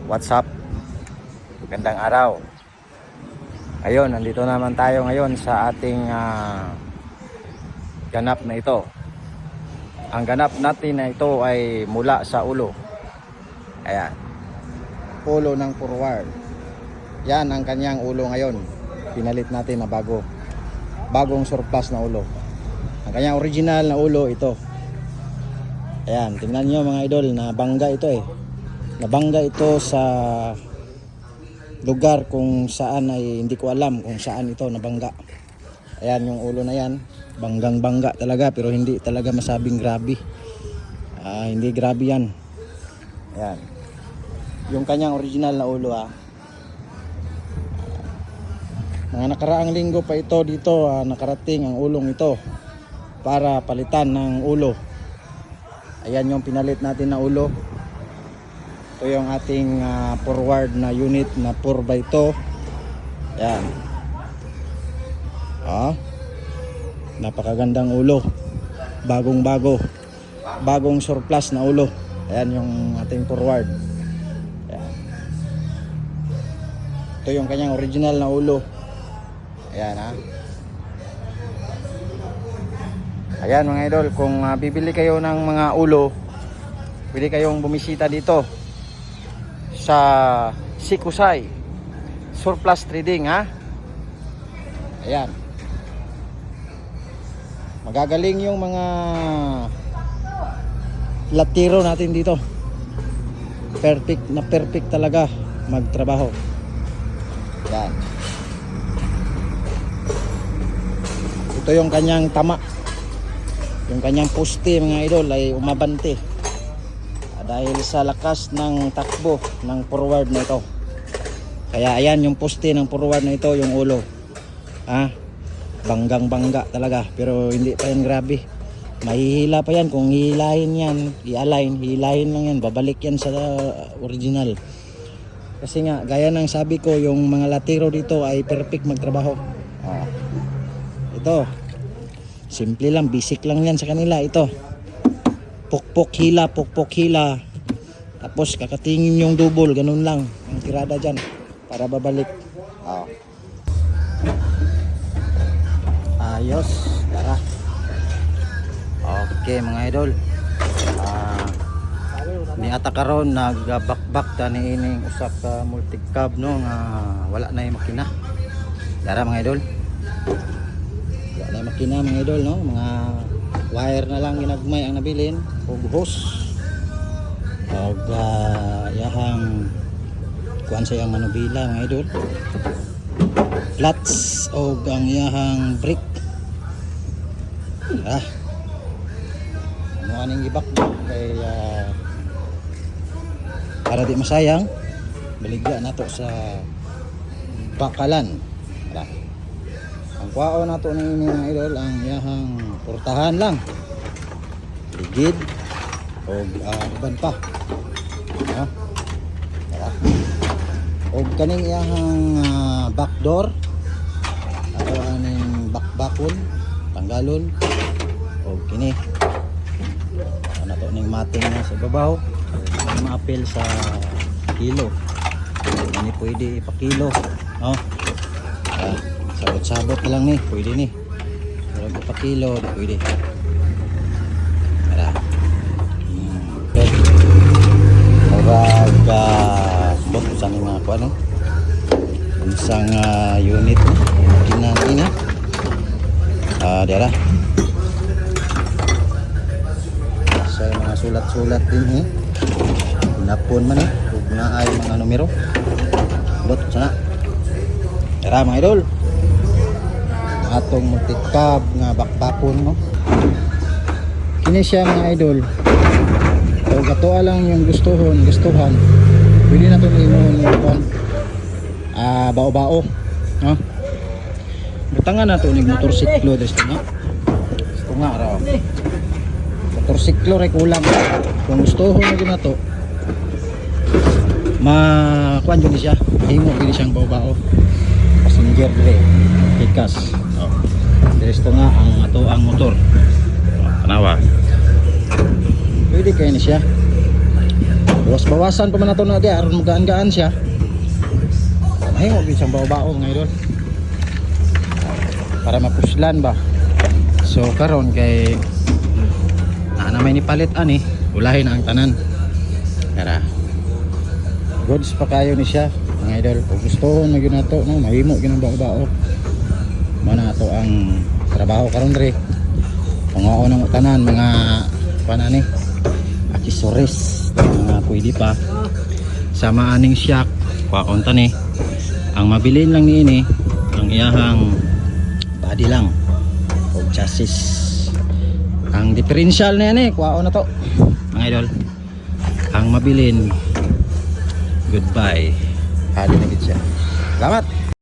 What's up? Gandang araw. Ayun, nandito naman tayo ngayon sa ating ganap na ito. Ang ganap natin na ito ay mula sa ulo. Ayan. Ulo ng forward. Yan ang kanyang ulo ngayon. Pinalit natin na bagong surplus na ulo. Ang kanyang original na ulo ito. Ayan, tingnan nyo mga idol, nabangga ito eh. Nabangga ito sa lugar kung saan ay hindi ko alam kung saan ito nabangga. Ayan yung ulo na yan, banggang bangga talaga pero hindi talaga masabing grabe. Hindi grabe yan. Ayan. Yung kanyang original na ulo mga nakaraang linggo pa ito dito nakarating ang ulong ito para palitan ng ulo. Ayan yung pinalit natin na ulo. Ito yung ating forward na unit na 4x2. Ayan. Napakagandang ulo. Bagong bagong surplus na ulo. Ayan yung ating forward. Ayan. Ito yung kanyang original na ulo. Ayan Ayan mga idol, kung bibili kayo ng mga ulo, pwede kayong bumisita dito sa Sikusay Surplus Trading Ayan. Magagaling yung mga latiro natin dito. Perfect talaga magtrabaho. Ayan. Ito yung kanyang tama. Yung kanyang poste mga idol ay umabante dahil sa lakas ng takbo ng forward na ito. Kaya ayan yung poste ng forward na ito, yung ulo. Banggang bangga talaga pero hindi pa yan grabe. Mahihila pa yan kung hihilahin yan, hihilahin lang yan, babalik yan sa original. Kasi nga gaya ng sabi ko, yung mga latiro dito ay perfect magtrabaho. Ito simple lang, basic lang yan sa kanila. Ito pukpok hila, tapos kakatingin yung double, ganun lang ang tirada dyan para babalik. Ayos, tara. Okay mga idol, ni ata karon nagbakbak ta ni ining usak ka multi-cab nga wala na yung makina. Tara mga idol, wala na yung makina mga idol mga wire na lang ginagmay ang nabilin og hose og yahang kuan sa yang manubila mga idol, flats og ang yahang brake. Ano aning gibakbak kay para di masayang baligya nato sa bakalan. Ang kwao nato ni mga idol ang yahang portahan lang, ligid o uban pa o kaning yahang backdoor ato aning bakbakon tanggalon o kini nato ning mating na sa babaw maapil sa kilo. Ini pwede ipakilo sabot-sabot na lang pwede pero ipakilo pwede. Tara. Bot sa mga kuan isang unit kinanina dira sa mga sulat-sulat din pinapon man ug naay mga numero bot sana. Tara mga idol, atong multi-cab nga bakbakon kini siya mga idol. O gato lang yung gustuhan pwede na ito imuhon bao-bao butangan na ito ng motorsiklo ito nga raw motorsiklo rin kulang kung gustuhon na ito makuan yun siya himo yun siyang bao-bao passenger dire ikas ito nga ang motor tanawa pwede kayo na siya. Buwas bawasan pa man nato na di aron magaan-gaan siya. Mahingo gyud siyang bao-bao mga idol. Para mapuslan ba. So karon kay na may nipalit ani, ulahin na ang tanan. Tara. Goods pa kayo ni siya mga idol. Kung gusto na gyud nato no, mahimo gyud ang bao-bao. Mao na ato ang trabaho karon diri. Panguo ng tanan mga panani accessories mga pwede pa sama aning shock kwaon tani. Ang mabilin lang niini ang iyahang body lang o chassis. Ang differential na yan kwaon na to mga idol. Ang mabilin goodbye hali na gid siya. Salamat.